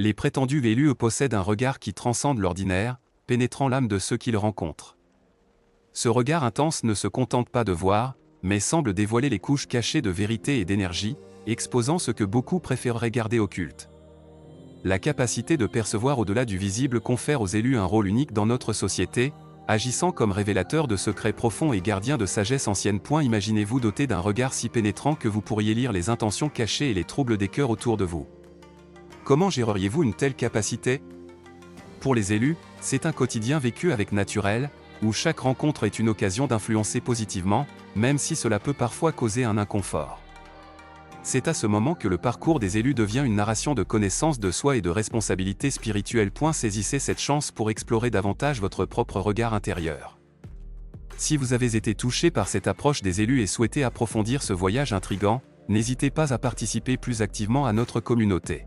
Les prétendus élus possèdent un regard qui transcende l'ordinaire, pénétrant l'âme de ceux qu'ils rencontrent. Ce regard intense ne se contente pas de voir, mais semble dévoiler les couches cachées de vérité et d'énergie, exposant ce que beaucoup préféreraient garder occulte. La capacité de percevoir au-delà du visible confère aux élus un rôle unique dans notre société, agissant comme révélateur de secrets profonds et gardien de sagesse ancienne. Imaginez-vous doté d'un regard si pénétrant que vous pourriez lire les intentions cachées et les troubles des cœurs autour de vous. Comment géreriez-vous une telle capacité? Pour les élus, c'est un quotidien vécu avec naturel, où chaque rencontre est une occasion d'influencer positivement, même si cela peut parfois causer un inconfort. C'est à ce moment que le parcours des élus devient une narration de connaissance de soi et de responsabilité spirituelle. Saisissez cette chance pour explorer davantage votre propre regard intérieur. Si vous avez été touché par cette approche des élus et souhaitez approfondir ce voyage intrigant, n'hésitez pas à participer plus activement à notre communauté.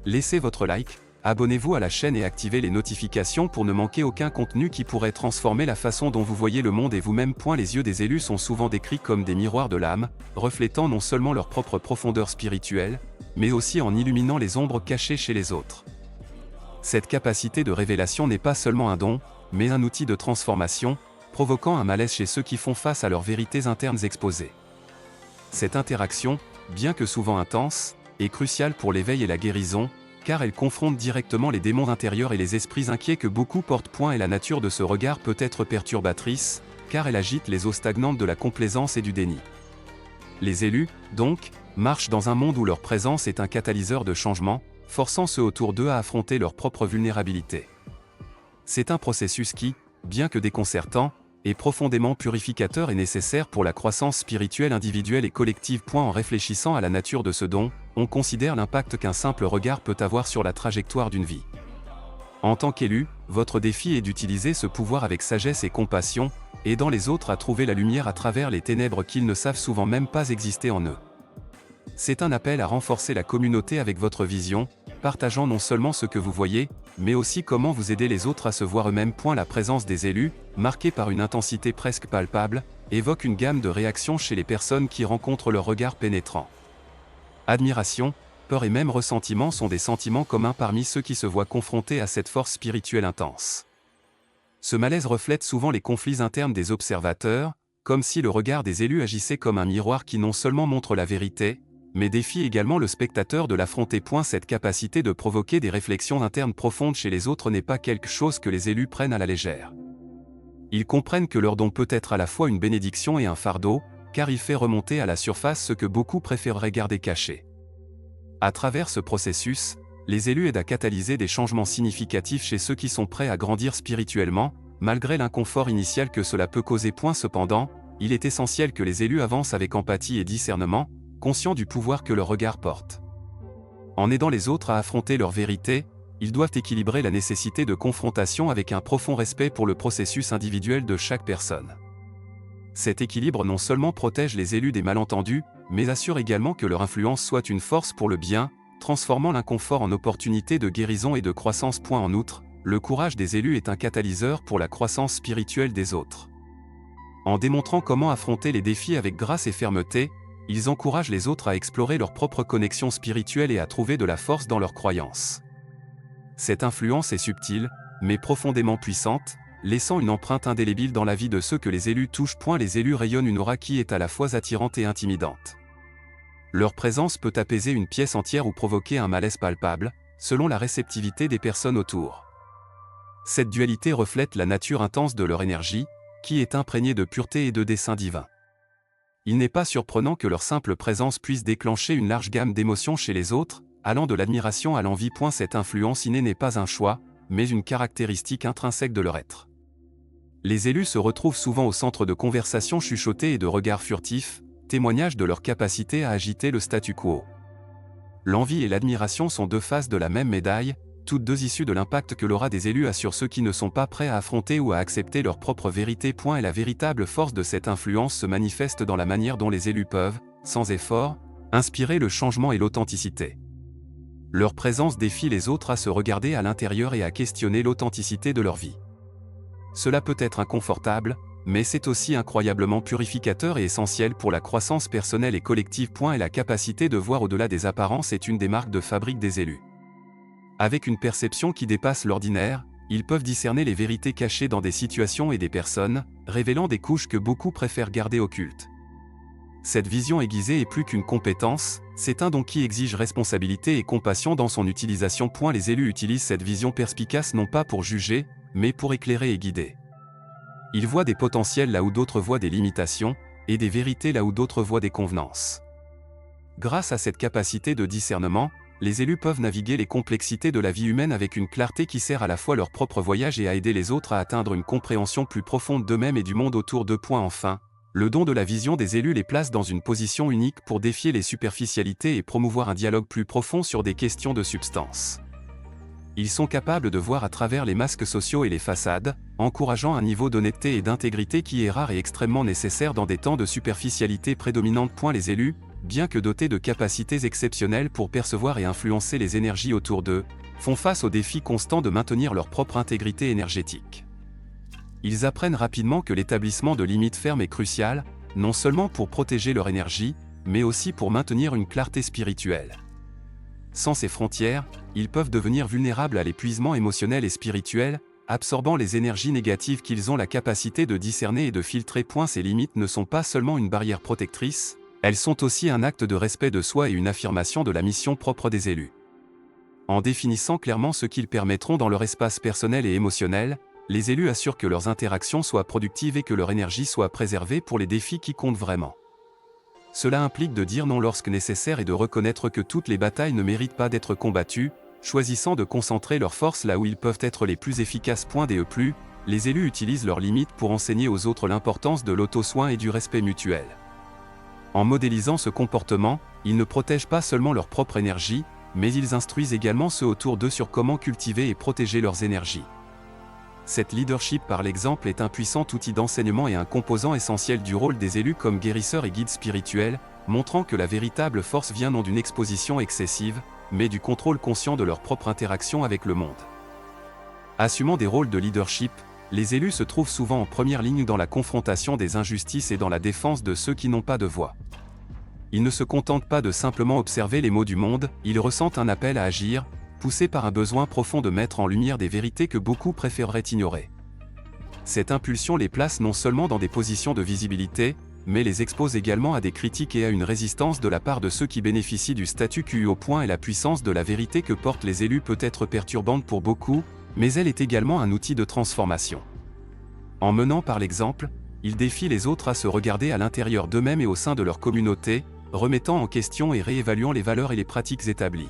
Laissez votre like, abonnez-vous à la chaîne et activez les notifications pour ne manquer aucun contenu qui pourrait transformer la façon dont vous voyez le monde et vous-même. Les yeux des élus sont souvent décrits comme des miroirs de l'âme, reflétant non seulement leur propre profondeur spirituelle, mais aussi en illuminant les ombres cachées chez les autres. Cette capacité de révélation n'est pas seulement un don, mais un outil de transformation, provoquant un malaise chez ceux qui font face à leurs vérités internes exposées. Cette interaction, bien que souvent intense, est cruciale pour l'éveil et la guérison, car elle confronte directement les démons intérieurs et les esprits inquiets que beaucoup portent. Et la nature de ce regard peut être perturbatrice, car elle agite les eaux stagnantes de la complaisance et du déni. Les élus, donc, marchent dans un monde où leur présence est un catalyseur de changement, forçant ceux autour d'eux à affronter leur propre vulnérabilité. C'est un processus qui, bien que déconcertant, est profondément purificateur et nécessaire pour la croissance spirituelle individuelle et collective. En réfléchissant à la nature de ce don, on considère l'impact qu'un simple regard peut avoir sur la trajectoire d'une vie. En tant qu'élu, votre défi est d'utiliser ce pouvoir avec sagesse et compassion, aidant les autres à trouver la lumière à travers les ténèbres qu'ils ne savent souvent même pas exister en eux. C'est un appel à renforcer la communauté avec votre vision, partageant non seulement ce que vous voyez, mais aussi comment vous aidez les autres à se voir eux-mêmes. La présence des élus, marquée par une intensité presque palpable, évoque une gamme de réactions chez les personnes qui rencontrent leur regard pénétrant. Admiration, peur et même ressentiment sont des sentiments communs parmi ceux qui se voient confrontés à cette force spirituelle intense. Ce malaise reflète souvent les conflits internes des observateurs, comme si le regard des élus agissait comme un miroir qui non seulement montre la vérité, mais défie également le spectateur de l'affronter. Cette capacité de provoquer des réflexions internes profondes chez les autres n'est pas quelque chose que les élus prennent à la légère. Ils comprennent que leur don peut être à la fois une bénédiction et un fardeau, car il fait remonter à la surface ce que beaucoup préféreraient garder caché. À travers ce processus, les élus aident à catalyser des changements significatifs chez ceux qui sont prêts à grandir spirituellement, malgré l'inconfort initial que cela peut causer. Cependant, il est essentiel que les élus avancent avec empathie et discernement, conscients du pouvoir que leur regard porte. En aidant les autres à affronter leur vérité, ils doivent équilibrer la nécessité de confrontation avec un profond respect pour le processus individuel de chaque personne. Cet équilibre non seulement protège les élus des malentendus, mais assure également que leur influence soit une force pour le bien, transformant l'inconfort en opportunité de guérison et de croissance. En outre, le courage des élus est un catalyseur pour la croissance spirituelle des autres. En démontrant comment affronter les défis avec grâce et fermeté, ils encouragent les autres à explorer leur propre connexion spirituelle et à trouver de la force dans leurs croyances. Cette influence est subtile, mais profondément puissante, laissant une empreinte indélébile dans la vie de ceux que les élus touchent. Les élus rayonnent une aura qui est à la fois attirante et intimidante. Leur présence peut apaiser une pièce entière ou provoquer un malaise palpable, selon la réceptivité des personnes autour. Cette dualité reflète la nature intense de leur énergie, qui est imprégnée de pureté et de dessein divin. Il n'est pas surprenant que leur simple présence puisse déclencher une large gamme d'émotions chez les autres, allant de l'admiration à l'envie. Cette influence innée n'est pas un choix, mais une caractéristique intrinsèque de leur être. Les élus se retrouvent souvent au centre de conversations chuchotées et de regards furtifs, témoignage de leur capacité à agiter le statu quo. L'envie et l'admiration sont deux faces de la même médaille, toutes deux issues de l'impact que l'aura des élus a sur ceux qui ne sont pas prêts à affronter ou à accepter leur propre vérité. Et la véritable force de cette influence se manifeste dans la manière dont les élus peuvent, sans effort, inspirer le changement et l'authenticité. Leur présence défie les autres à se regarder à l'intérieur et à questionner l'authenticité de leur vie. Cela peut être inconfortable, mais c'est aussi incroyablement purificateur et essentiel pour la croissance personnelle et collective. Et la capacité de voir au-delà des apparences est une des marques de fabrique des élus. Avec une perception qui dépasse l'ordinaire, ils peuvent discerner les vérités cachées dans des situations et des personnes, révélant des couches que beaucoup préfèrent garder occultes. Cette vision aiguisée est plus qu'une compétence, c'est un don qui exige responsabilité et compassion dans son utilisation. Les élus utilisent cette vision perspicace non pas pour juger, mais pour éclairer et guider. Ils voient des potentiels là où d'autres voient des limitations, et des vérités là où d'autres voient des convenances. Grâce à cette capacité de discernement, les élus peuvent naviguer les complexités de la vie humaine avec une clarté qui sert à la fois leur propre voyage et à aider les autres à atteindre une compréhension plus profonde d'eux-mêmes et du monde autour d'eux. Enfin, le don de la vision des élus les place dans une position unique pour défier les superficialités et promouvoir un dialogue plus profond sur des questions de substance. Ils sont capables de voir à travers les masques sociaux et les façades, encourageant un niveau d'honnêteté et d'intégrité qui est rare et extrêmement nécessaire dans des temps de superficialité prédominante. Les élus, bien que dotés de capacités exceptionnelles pour percevoir et influencer les énergies autour d'eux, font face au défi constant de maintenir leur propre intégrité énergétique. Ils apprennent rapidement que l'établissement de limites fermes est crucial, non seulement pour protéger leur énergie, mais aussi pour maintenir une clarté spirituelle. Sans ces frontières, ils peuvent devenir vulnérables à l'épuisement émotionnel et spirituel, absorbant les énergies négatives qu'ils ont la capacité de discerner et de filtrer. Ces limites ne sont pas seulement une barrière protectrice, elles sont aussi un acte de respect de soi et une affirmation de la mission propre des élus. En définissant clairement ce qu'ils permettront dans leur espace personnel et émotionnel, les élus assurent que leurs interactions soient productives et que leur énergie soit préservée pour les défis qui comptent vraiment. Cela implique de dire non lorsque nécessaire et de reconnaître que toutes les batailles ne méritent pas d'être combattues, choisissant de concentrer leurs forces là où ils peuvent être les plus efficaces. Les élus utilisent leurs limites pour enseigner aux autres l'importance de l'auto-soin et du respect mutuel. En modélisant ce comportement, ils ne protègent pas seulement leur propre énergie, mais ils instruisent également ceux autour d'eux sur comment cultiver et protéger leurs énergies. Cette leadership par l'exemple est un puissant outil d'enseignement et un composant essentiel du rôle des élus comme guérisseurs et guides spirituels, montrant que la véritable force vient non d'une exposition excessive, mais du contrôle conscient de leur propre interaction avec le monde. Assumant des rôles de leadership, les élus se trouvent souvent en première ligne dans la confrontation des injustices et dans la défense de ceux qui n'ont pas de voix. Ils ne se contentent pas de simplement observer les maux du monde, ils ressentent un appel à agir, poussés par un besoin profond de mettre en lumière des vérités que beaucoup préféreraient ignorer. Cette impulsion les place non seulement dans des positions de visibilité, mais les expose également à des critiques et à une résistance de la part de ceux qui bénéficient du statut quo. Et la puissance de la vérité que portent les élus peut être perturbante pour beaucoup, mais elle est également un outil de transformation. En menant par l'exemple, ils défient les autres à se regarder à l'intérieur d'eux-mêmes et au sein de leur communauté, remettant en question et réévaluant les valeurs et les pratiques établies.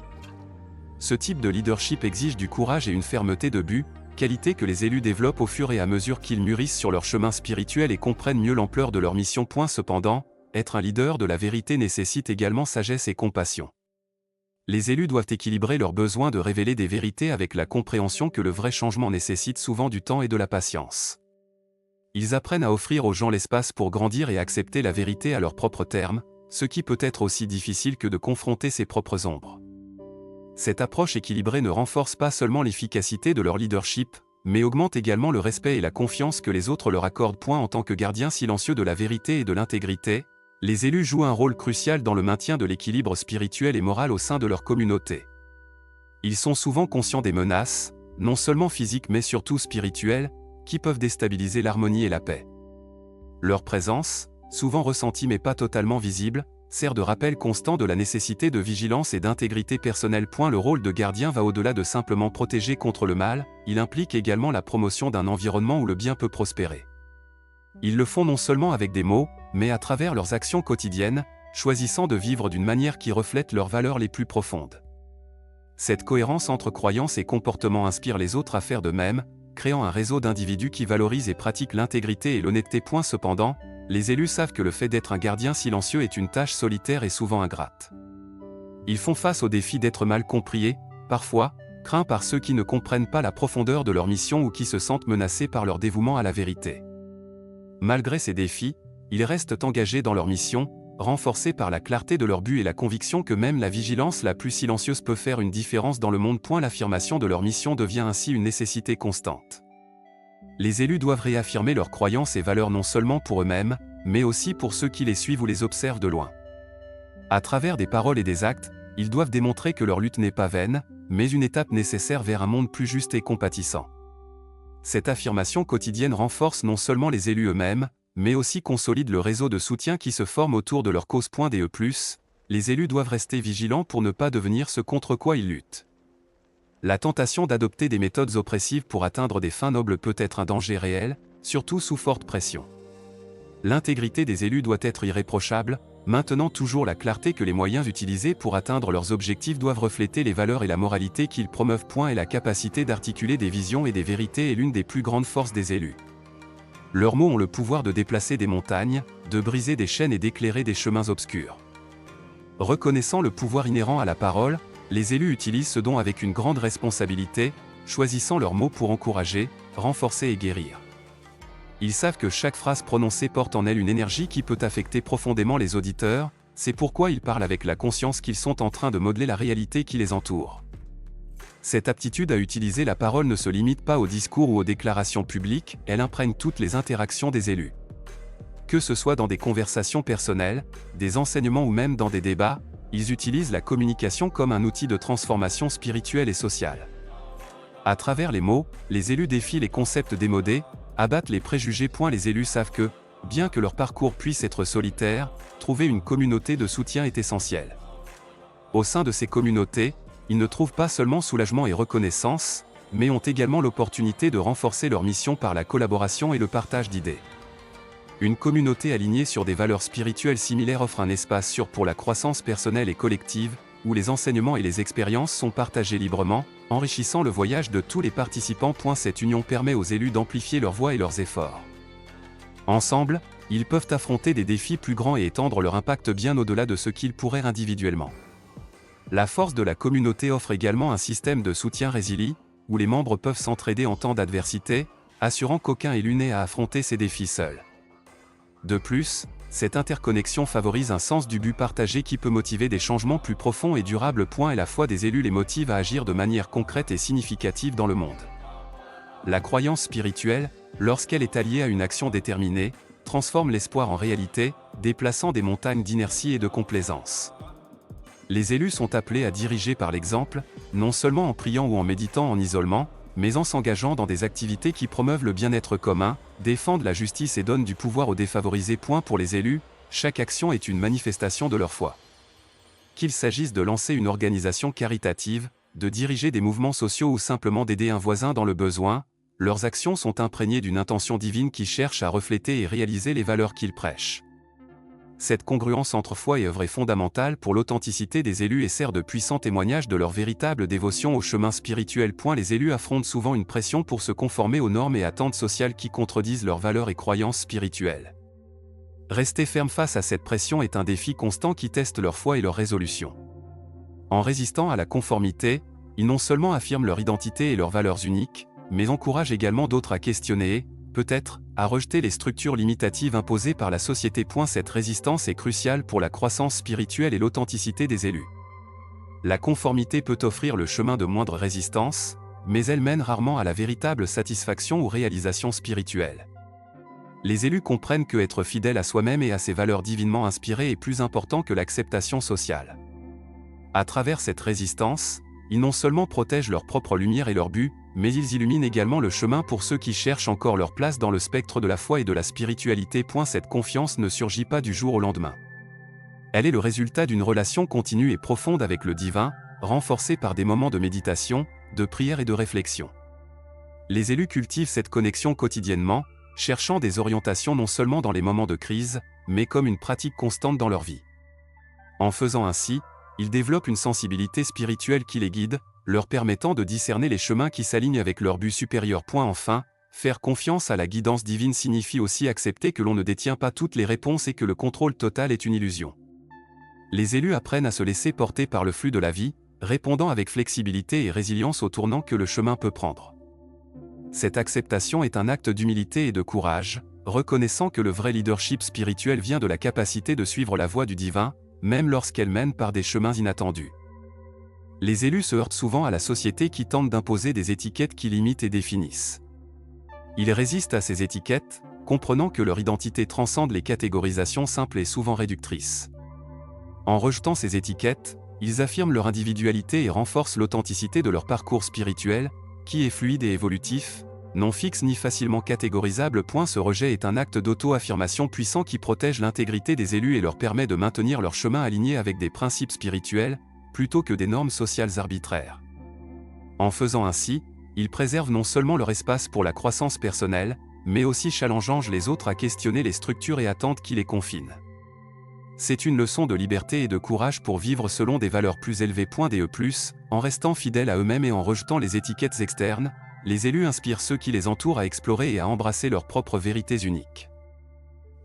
Ce type de leadership exige du courage et une fermeté de but, qualité que les élus développent au fur et à mesure qu'ils mûrissent sur leur chemin spirituel et comprennent mieux l'ampleur de leur mission. Cependant, être un leader de la vérité nécessite également sagesse et compassion. Les élus doivent équilibrer leur besoin de révéler des vérités avec la compréhension que le vrai changement nécessite souvent du temps et de la patience. Ils apprennent à offrir aux gens l'espace pour grandir et accepter la vérité à leurs propres termes, ce qui peut être aussi difficile que de confronter ses propres ombres. Cette approche équilibrée ne renforce pas seulement l'efficacité de leur leadership, mais augmente également le respect et la confiance que les autres leur accordent. En tant que gardiens silencieux de la vérité et de l'intégrité, les élus jouent un rôle crucial dans le maintien de l'équilibre spirituel et moral au sein de leur communauté. Ils sont souvent conscients des menaces, non seulement physiques mais surtout spirituelles, qui peuvent déstabiliser l'harmonie et la paix. Leur présence, souvent ressentie mais pas totalement visible, sert de rappel constant de la nécessité de vigilance et d'intégrité personnelle. Le rôle de gardien va au-delà de simplement protéger contre le mal, il implique également la promotion d'un environnement où le bien peut prospérer. Ils le font non seulement avec des mots, mais à travers leurs actions quotidiennes, choisissant de vivre d'une manière qui reflète leurs valeurs les plus profondes. Cette cohérence entre croyances et comportements inspire les autres à faire de même, créant un réseau d'individus qui valorisent et pratiquent l'intégrité et l'honnêteté. Cependant, les élus savent que le fait d'être un gardien silencieux est une tâche solitaire et souvent ingrate. Ils font face au défi d'être mal compris et, parfois, craints par ceux qui ne comprennent pas la profondeur de leur mission ou qui se sentent menacés par leur dévouement à la vérité. Malgré ces défis, ils restent engagés dans leur mission, renforcés par la clarté de leur but et la conviction que même la vigilance la plus silencieuse peut faire une différence dans le monde. L'affirmation de leur mission devient ainsi une nécessité constante. Les élus doivent réaffirmer leurs croyances et valeurs non seulement pour eux-mêmes, mais aussi pour ceux qui les suivent ou les observent de loin. À travers des paroles et des actes, ils doivent démontrer que leur lutte n'est pas vaine, mais une étape nécessaire vers un monde plus juste et compatissant. Cette affirmation quotidienne renforce non seulement les élus eux-mêmes, mais aussi consolide le réseau de soutien qui se forme autour de leur cause. DE+, les élus doivent rester vigilants pour ne pas devenir ce contre quoi ils luttent. La tentation d'adopter des méthodes oppressives pour atteindre des fins nobles peut être un danger réel, surtout sous forte pression. L'intégrité des élus doit être irréprochable, maintenant toujours la clarté que les moyens utilisés pour atteindre leurs objectifs doivent refléter les valeurs et la moralité qu'ils promeuvent. Et la capacité d'articuler des visions et des vérités est l'une des plus grandes forces des élus. Leurs mots ont le pouvoir de déplacer des montagnes, de briser des chaînes et d'éclairer des chemins obscurs. Reconnaissant le pouvoir inhérent à la parole, les élus utilisent ce don avec une grande responsabilité, choisissant leurs mots pour encourager, renforcer et guérir. Ils savent que chaque phrase prononcée porte en elle une énergie qui peut affecter profondément les auditeurs, c'est pourquoi ils parlent avec la conscience qu'ils sont en train de modeler la réalité qui les entoure. Cette aptitude à utiliser la parole ne se limite pas aux discours ou aux déclarations publiques, elle imprègne toutes les interactions des élus. Que ce soit dans des conversations personnelles, des enseignements ou même dans des débats, ils utilisent la communication comme un outil de transformation spirituelle et sociale. À travers les mots, les élus défient les concepts démodés, abattent les préjugés. Les élus savent que, bien que leur parcours puisse être solitaire, trouver une communauté de soutien est essentiel. Au sein de ces communautés, ils ne trouvent pas seulement soulagement et reconnaissance, mais ont également l'opportunité de renforcer leur mission par la collaboration et le partage d'idées. Une communauté alignée sur des valeurs spirituelles similaires offre un espace sûr pour la croissance personnelle et collective, où les enseignements et les expériences sont partagés librement, enrichissant le voyage de tous les participants. Cette union permet aux élus d'amplifier leur voix et leurs efforts. Ensemble, ils peuvent affronter des défis plus grands et étendre leur impact bien au-delà de ce qu'ils pourraient individuellement. La force de la communauté offre également un système de soutien résilient, où les membres peuvent s'entraider en temps d'adversité, assurant qu'aucun élu n'ait à affronter ces défis seul. De plus, cette interconnexion favorise un sens du but partagé qui peut motiver des changements plus profonds et durables. Et la foi des élus les motive à agir de manière concrète et significative dans le monde. La croyance spirituelle, lorsqu'elle est alliée à une action déterminée, transforme l'espoir en réalité, déplaçant des montagnes d'inertie et de complaisance. Les élus sont appelés à diriger par l'exemple, non seulement en priant ou en méditant en isolement, mais en s'engageant dans des activités qui promeuvent le bien-être commun, défendent la justice et donnent du pouvoir aux défavorisés. Pour les élus, chaque action est une manifestation de leur foi. Qu'il s'agisse de lancer une organisation caritative, de diriger des mouvements sociaux ou simplement d'aider un voisin dans le besoin, leurs actions sont imprégnées d'une intention divine qui cherche à refléter et réaliser les valeurs qu'ils prêchent. Cette congruence entre foi et œuvre est fondamentale pour l'authenticité des élus et sert de puissant témoignage de leur véritable dévotion au chemin spirituel. Les élus affrontent souvent une pression pour se conformer aux normes et attentes sociales qui contredisent leurs valeurs et croyances spirituelles. Rester ferme face à cette pression est un défi constant qui teste leur foi et leur résolution. En résistant à la conformité, ils non seulement affirment leur identité et leurs valeurs uniques, mais encouragent également d'autres à questionner, peut-être, à rejeter les structures limitatives imposées par la société. Cette résistance est cruciale pour la croissance spirituelle et l'authenticité des élus. La conformité peut offrir le chemin de moindre résistance, mais elle mène rarement à la véritable satisfaction ou réalisation spirituelle. Les élus comprennent que être fidèle à soi-même et à ses valeurs divinement inspirées est plus important que l'acceptation sociale. À travers cette résistance, ils non seulement protègent leur propre lumière et leur but, mais ils illuminent également le chemin pour ceux qui cherchent encore leur place dans le spectre de la foi et de la spiritualité. Cette confiance ne surgit pas du jour au lendemain. Elle est le résultat d'une relation continue et profonde avec le divin, renforcée par des moments de méditation, de prière et de réflexion. Les élus cultivent cette connexion quotidiennement, cherchant des orientations non seulement dans les moments de crise, mais comme une pratique constante dans leur vie. En faisant ainsi, ils développent une sensibilité spirituelle qui les guide, leur permettant de discerner les chemins qui s'alignent avec leur but supérieur. Enfin, faire confiance à la guidance divine signifie aussi accepter que l'on ne détient pas toutes les réponses et que le contrôle total est une illusion. Les élus apprennent à se laisser porter par le flux de la vie, répondant avec flexibilité et résilience aux tournants que le chemin peut prendre. Cette acceptation est un acte d'humilité et de courage, reconnaissant que le vrai leadership spirituel vient de la capacité de suivre la voie du divin, même lorsqu'elle mène par des chemins inattendus. Les élus se heurtent souvent à la société qui tente d'imposer des étiquettes qui limitent et définissent. Ils résistent à ces étiquettes, comprenant que leur identité transcende les catégorisations simples et souvent réductrices. En rejetant ces étiquettes, Ils affirment leur individualité et renforcent l'authenticité de leur parcours spirituel, qui est fluide et évolutif, non fixe ni facilement catégorisable. Ce rejet est un acte d'auto-affirmation puissant qui protège l'intégrité des élus et leur permet de maintenir leur chemin aligné avec des principes spirituels, plutôt que des normes sociales arbitraires. En faisant ainsi, ils préservent non seulement leur espace pour la croissance personnelle, mais aussi challengeant les autres à questionner les structures et attentes qui les confinent. C'est une leçon de liberté et de courage pour vivre selon des valeurs plus élevées. En restant fidèles à eux-mêmes et en rejetant les étiquettes externes, les élus inspirent ceux qui les entourent à explorer et à embrasser leurs propres vérités uniques.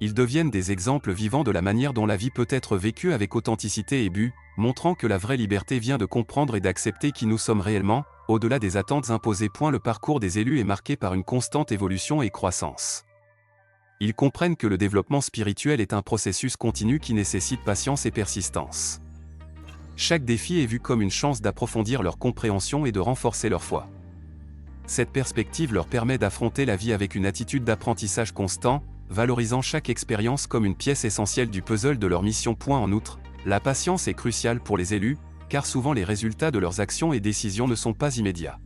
Ils deviennent des exemples vivants de la manière dont la vie peut être vécue avec authenticité et but, montrant que la vraie liberté vient de comprendre et d'accepter qui nous sommes réellement, au-delà des attentes imposées. Le parcours des élus est marqué par une constante évolution et croissance. Ils comprennent que le développement spirituel est un processus continu qui nécessite patience et persistance. Chaque défi est vu comme une chance d'approfondir leur compréhension et de renforcer leur foi. Cette perspective leur permet d'affronter la vie avec une attitude d'apprentissage constant, valorisant chaque expérience comme une pièce essentielle du puzzle de leur mission. En outre, la patience est cruciale pour les élus, car souvent les résultats de leurs actions et décisions ne sont pas immédiats.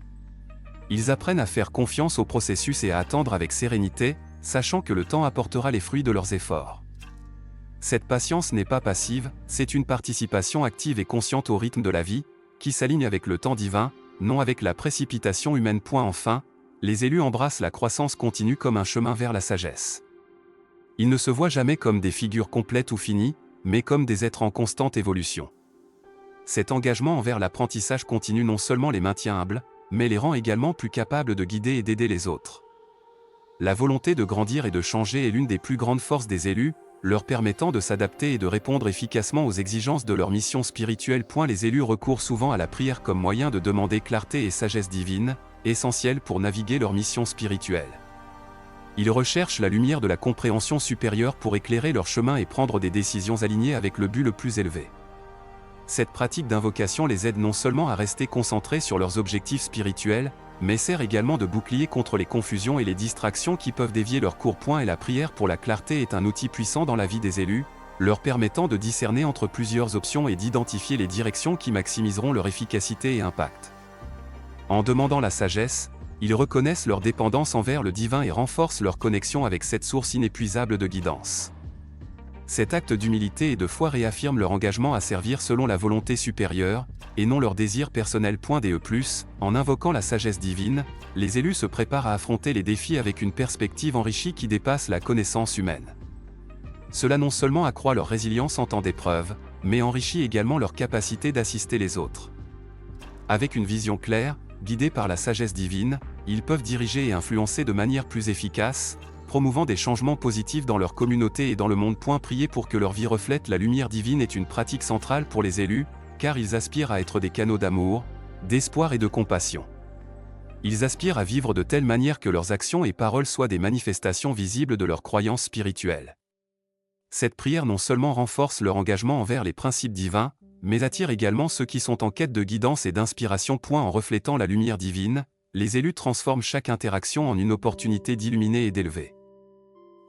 Ils apprennent à faire confiance au processus et à attendre avec sérénité, sachant que le temps apportera les fruits de leurs efforts. Cette patience n'est pas passive, c'est une participation active et consciente au rythme de la vie, qui s'aligne avec le temps divin, non avec la précipitation humaine. Enfin, les élus embrassent la croissance continue comme un chemin vers la sagesse. Ils ne se voient jamais comme des figures complètes ou finies, mais comme des êtres en constante évolution. Cet engagement envers l'apprentissage continu non seulement les maintient humbles, mais les rend également plus capables de guider et d'aider les autres. La volonté de grandir et de changer est l'une des plus grandes forces des élus, leur permettant de s'adapter et de répondre efficacement aux exigences de leur mission spirituelle. Les élus recourent souvent à la prière comme moyen de demander clarté et sagesse divine, essentielle pour naviguer leur mission spirituelle. Ils recherchent la lumière de la compréhension supérieure pour éclairer leur chemin et prendre des décisions alignées avec le but le plus élevé. Cette pratique d'invocation les aide non seulement à rester concentrés sur leurs objectifs spirituels, mais sert également de bouclier contre les confusions et les distractions qui peuvent dévier leur cours. Et la prière pour la clarté est un outil puissant dans la vie des élus, leur permettant de discerner entre plusieurs options et d'identifier les directions qui maximiseront leur efficacité et impact. En demandant la sagesse, ils reconnaissent leur dépendance envers le divin et renforcent leur connexion avec cette source inépuisable de guidance. Cet acte d'humilité et de foi réaffirme leur engagement à servir selon la volonté supérieure, et non leur désir personnel. En invoquant la sagesse divine, les élus se préparent à affronter les défis avec une perspective enrichie qui dépasse la connaissance humaine. Cela non seulement accroît leur résilience en temps d'épreuve, mais enrichit également leur capacité d'assister les autres. Avec une vision claire, guidés par la sagesse divine, ils peuvent diriger et influencer de manière plus efficace, promouvant des changements positifs dans leur communauté et dans le monde. Prier pour que leur vie reflète la lumière divine est une pratique centrale pour les élus, car ils aspirent à être des canaux d'amour, d'espoir et de compassion. Ils aspirent à vivre de telle manière que leurs actions et paroles soient des manifestations visibles de leur croyance spirituelle. Cette prière non seulement renforce leur engagement envers les principes divins, mais attire également ceux qui sont en quête de guidance et d'inspiration. En reflétant la lumière divine, les élus transforment chaque interaction en une opportunité d'illuminer et d'élever.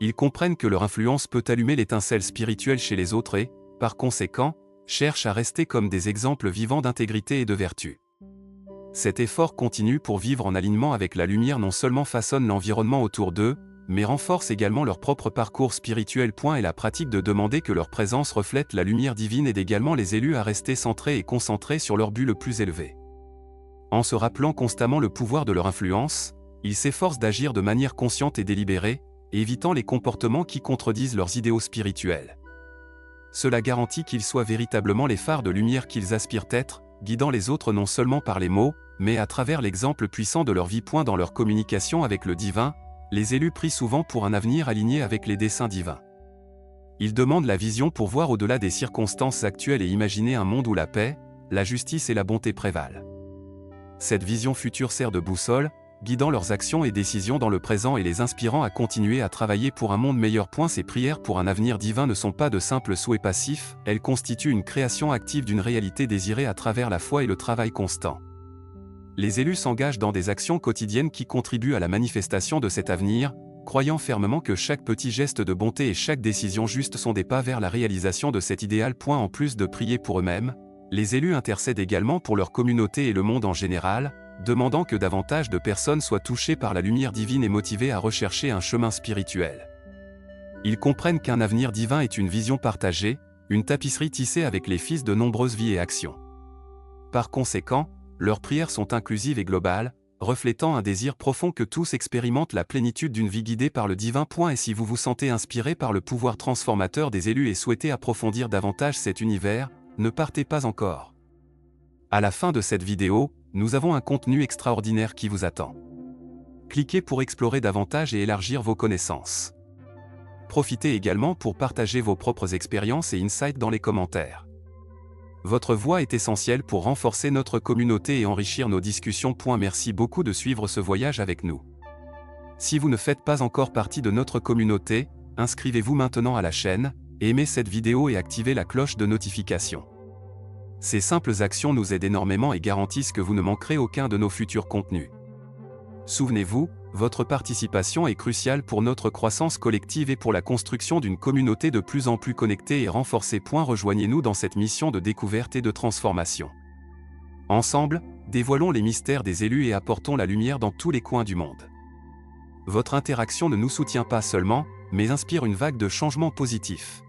Ils comprennent que leur influence peut allumer l'étincelle spirituelle chez les autres et, par conséquent, cherchent à rester comme des exemples vivants d'intégrité et de vertu. Cet effort continu pour vivre en alignement avec la lumière non seulement façonne l'environnement autour d'eux, mais renforce également leur propre parcours spirituel. Et la pratique de demander que leur présence reflète la lumière divine aide également les élus à rester centrés et concentrés sur leur but le plus élevé. En se rappelant constamment le pouvoir de leur influence, ils s'efforcent d'agir de manière consciente et délibérée, évitant les comportements qui contredisent leurs idéaux spirituels. Cela garantit qu'ils soient véritablement les phares de lumière qu'ils aspirent être, guidant les autres non seulement par les mots, mais à travers l'exemple puissant de leur vie. Dans leur communication avec le divin, les élus prient souvent pour un avenir aligné avec les desseins divins. Ils demandent la vision pour voir au-delà des circonstances actuelles et imaginer un monde où la paix, la justice et la bonté prévalent. Cette vision future sert de boussole, guidant leurs actions et décisions dans le présent et les inspirant à continuer à travailler pour un monde meilleur. Ces prières pour un avenir divin ne sont pas de simples souhaits passifs, elles constituent une création active d'une réalité désirée à travers la foi et le travail constant. Les élus s'engagent dans des actions quotidiennes qui contribuent à la manifestation de cet avenir, croyant fermement que chaque petit geste de bonté et chaque décision juste sont des pas vers la réalisation de cet idéal. En plus de prier pour eux-mêmes, Les élus intercèdent également pour leur communauté et le monde en général, demandant que davantage de personnes soient touchées par la lumière divine et motivées à rechercher un chemin spirituel. Ils comprennent qu'un avenir divin est une vision partagée, une tapisserie tissée avec les fils de nombreuses vies et actions. Par conséquent, leurs prières sont inclusives et globales, reflétant un désir profond que tous expérimentent la plénitude d'une vie guidée par le divin. Et si vous vous sentez inspiré par le pouvoir transformateur des élus et souhaitez approfondir davantage cet univers, ne partez pas encore. À la fin de cette vidéo, nous avons un contenu extraordinaire qui vous attend. Cliquez pour explorer davantage et élargir vos connaissances. Profitez également pour partager vos propres expériences et insights dans les commentaires. Votre voix est essentielle pour renforcer notre communauté et enrichir nos discussions. Merci beaucoup de suivre ce voyage avec nous. Si vous ne faites pas encore partie de notre communauté, inscrivez-vous maintenant à la chaîne, aimez cette vidéo et activez la cloche de notification. Ces simples actions nous aident énormément et garantissent que vous ne manquerez aucun de nos futurs contenus. Souvenez-vous, votre participation est cruciale pour notre croissance collective et pour la construction d'une communauté de plus en plus connectée et renforcée. Rejoignez-nous dans cette mission de découverte et de transformation. Ensemble, dévoilons les mystères des élus et apportons la lumière dans tous les coins du monde. Votre interaction ne nous soutient pas seulement, mais inspire une vague de changements positifs.